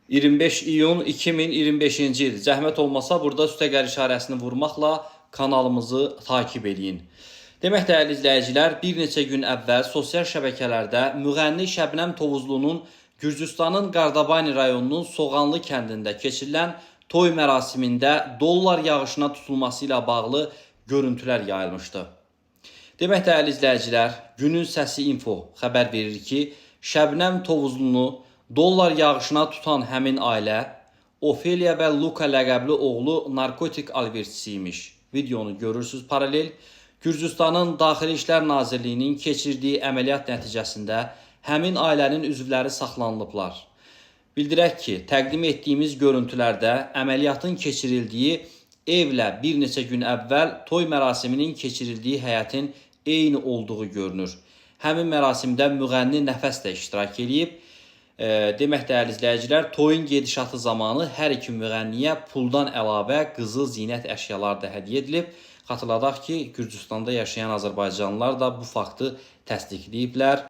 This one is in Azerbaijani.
25 iyun 2025-ci il. Zəhmət olmasa burada üstəgəl işarəsini vurmaqla kanalımızı takip edin. Demək dəyərli izləyicilər, bir neçə gün əvvəl sosial şəbəkələrdə müğənni Şəbnəm Tovuzlunun Gürcüstanın Qardabani rayonunun Soğanlı kəndində keçirilən toy mərasimində dollar yağışına tutulması ilə bağlı görüntülər yayılmışdı. Demək dəyərli izləyicilər, günün səsi info xəbər verir ki, Şəbnəm Tovuzlunu dollar yağışına tutan həmin ailə Ofeliya və Luka ləqəbli oğlu narkotik alverçisi imiş. Videonu görürsünüz paralel. Gürcüstanın Daxili İşlər Nazirliyinin keçirdiyi əməliyyat nəticəsində həmin ailənin üzvləri saxlanılıblar. Bildirək ki, təqdim etdiyimiz görüntülərdə əməliyyatın keçirildiyi evlə bir neçə gün əvvəl toy mərasiminin keçirildiyi həyətin eyni olduğu görünür. Həmin mərasimdə müğənni Nəfəs də iştirak edib. Demək dəyərli izləyicilər, toyun gedişatı zamanı hər iki müğənniyə puldan əlavə qızıl zinət əşyalar da hədiyyə edilib. Xatırladaq ki, Gürcüstanda yaşayan azərbaycanlılar da bu faktı təsdiqləyiblər.